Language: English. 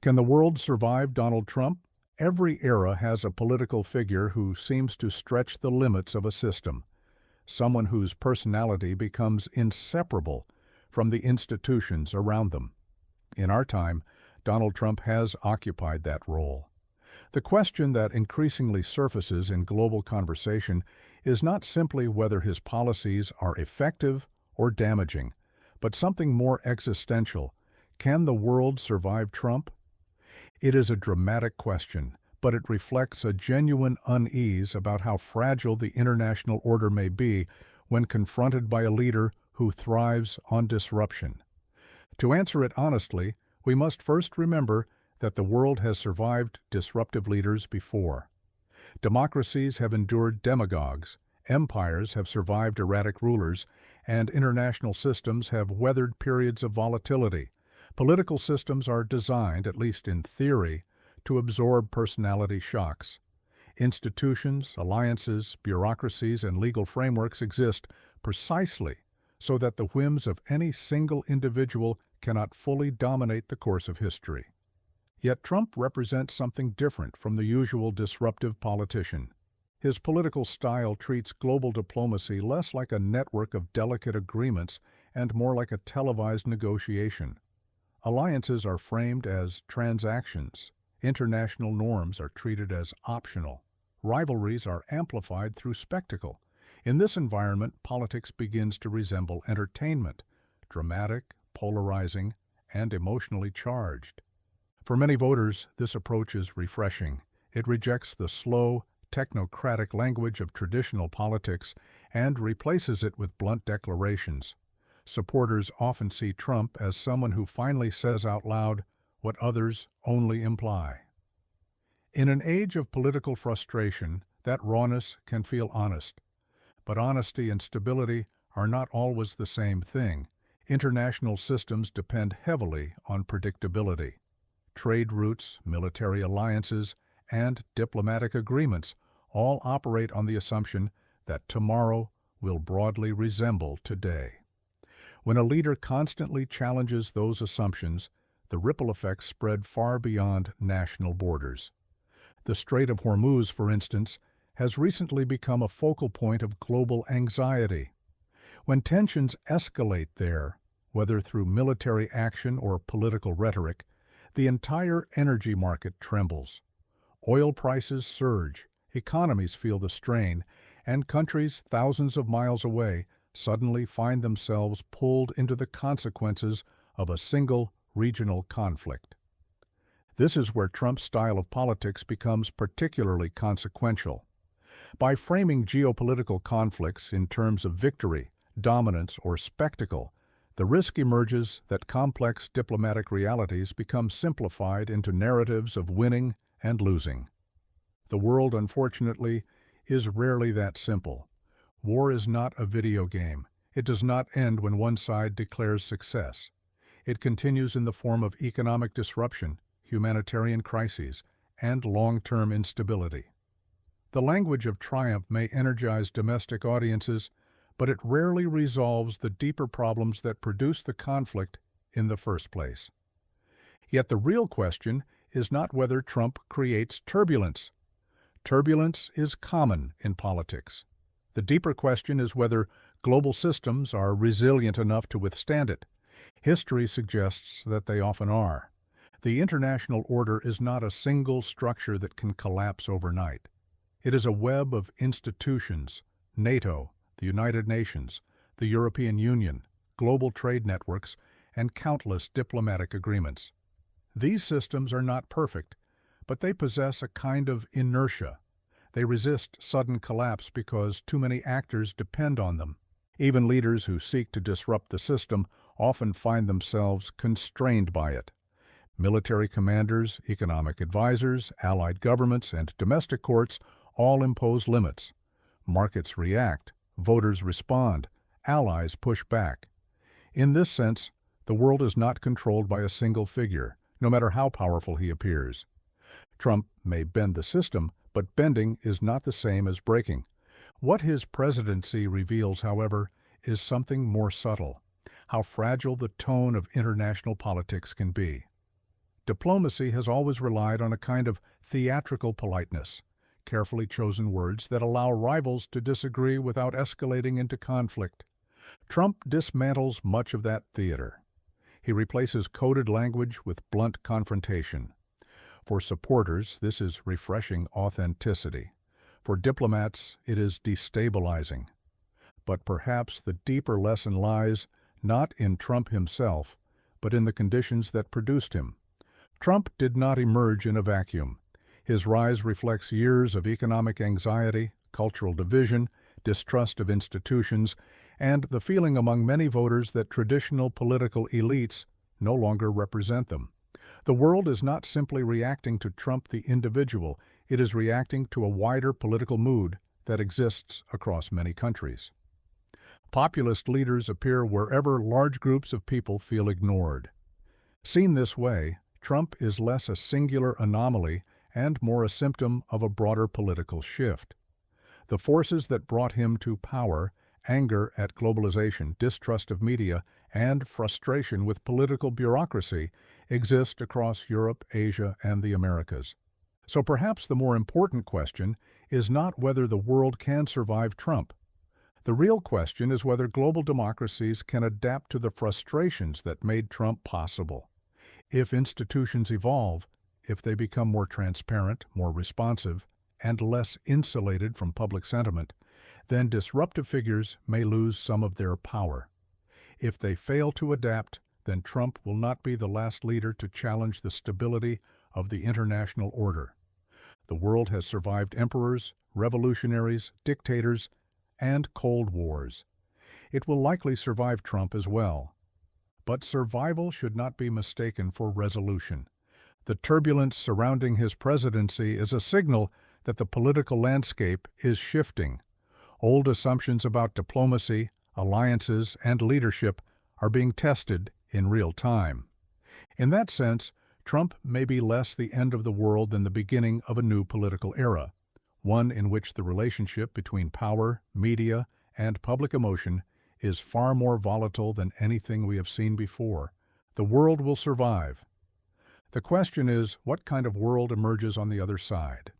Can the world survive Donald Trump? Every era has a political figure who seems to stretch the limits of a system, someone whose personality becomes inseparable from the institutions around them. In our time, Donald Trump has occupied that role. The question that increasingly surfaces in global conversation is not simply whether his policies are effective or damaging, but something more existential. Can the world survive Trump? It is a dramatic question, but it reflects a genuine unease about how fragile the international order may be when confronted by a leader who thrives on disruption. To answer it honestly, we must first remember that the world has survived disruptive leaders before. Democracies have endured demagogues, empires have survived erratic rulers, and international systems have weathered periods of volatility. Political systems are designed, at least in theory, to absorb personality shocks. Institutions, alliances, bureaucracies, and legal frameworks exist precisely so that the whims of any single individual cannot fully dominate the course of history. Yet Trump represents something different from the usual disruptive politician. His political style treats global diplomacy less like a network of delicate agreements and more like a televised negotiation. Alliances are framed as transactions. International norms are treated as optional. Rivalries are amplified through spectacle. In this environment, politics begins to resemble entertainment, dramatic, polarizing, and emotionally charged. For many voters, this approach is refreshing. It rejects the slow, technocratic language of traditional politics and replaces it with blunt declarations. Supporters often see Trump as someone who finally says out loud what others only imply. In an age of political frustration, that rawness can feel honest. But honesty and stability are not always the same thing. International systems depend heavily on predictability. Trade routes, military alliances, and diplomatic agreements all operate on the assumption that tomorrow will broadly resemble today. When a leader constantly challenges those assumptions, the ripple effects spread far beyond national borders. The Strait of Hormuz, for instance, has recently become a focal point of global anxiety. When tensions escalate there, whether through military action or political rhetoric, the entire energy market trembles. Oil prices surge, economies feel the strain, and countries thousands of miles away suddenly find themselves pulled into the consequences of a single regional conflict. This is where Trump's style of politics becomes particularly consequential. By framing geopolitical conflicts in terms of victory, dominance, or spectacle, the risk emerges that complex diplomatic realities become simplified into narratives of winning and losing. The world, unfortunately, is rarely that simple. War is not a video game. It does not end when one side declares success. It continues in the form of economic disruption, humanitarian crises, and long-term instability. The language of triumph may energize domestic audiences, but it rarely resolves the deeper problems that produce the conflict in the first place. Yet the real question is not whether Trump creates turbulence. Turbulence is common in politics. The deeper question is whether global systems are resilient enough to withstand it. History suggests that they often are. The international order is not a single structure that can collapse overnight. It is a web of institutions, NATO, the United Nations, the European Union, global trade networks, and countless diplomatic agreements. These systems are not perfect, but they possess a kind of inertia. They resist sudden collapse because too many actors depend on them. Even leaders who seek to disrupt the system often find themselves constrained by it. Military commanders, economic advisors, allied governments, and domestic courts all impose limits. Markets react, voters respond, allies push back. In this sense, the world is not controlled by a single figure, no matter how powerful he appears. Trump may bend the system, but bending is not the same as breaking. What his presidency reveals, however, is something more subtle: how fragile the tone of international politics can be. Diplomacy has always relied on a kind of theatrical politeness, carefully chosen words that allow rivals to disagree without escalating into conflict. Trump dismantles much of that theater. He replaces coded language with blunt confrontation. For supporters, this is refreshing authenticity. For diplomats, it is destabilizing. But perhaps the deeper lesson lies not in Trump himself, but in the conditions that produced him. Trump did not emerge in a vacuum. His rise reflects years of economic anxiety, cultural division, distrust of institutions, and the feeling among many voters that traditional political elites no longer represent them. The world is not simply reacting to Trump the individual, it is reacting to a wider political mood that exists across many countries. Populist leaders appear wherever large groups of people feel ignored. Seen this way, Trump is less a singular anomaly and more a symptom of a broader political shift. The forces that brought him to power, anger at globalization, distrust of media, and frustration with political bureaucracy, exist across Europe, Asia, and the Americas. So perhaps the more important question is not whether the world can survive Trump. The real question is whether global democracies can adapt to the frustrations that made Trump possible. If institutions evolve, if they become more transparent, more responsive, and less insulated from public sentiment, then disruptive figures may lose some of their power. If they fail to adapt, then Trump will not be the last leader to challenge the stability of the international order. The world has survived emperors, revolutionaries, dictators, and Cold Wars. It will likely survive Trump as well. But survival should not be mistaken for resolution. The turbulence surrounding his presidency is a signal that the political landscape is shifting. Old assumptions about diplomacy, alliances, and leadership are being tested in real time. In that sense, Trump may be less the end of the world than the beginning of a new political era, one in which the relationship between power, media, and public emotion is far more volatile than anything we have seen before. The world will survive. The question is, what kind of world emerges on the other side?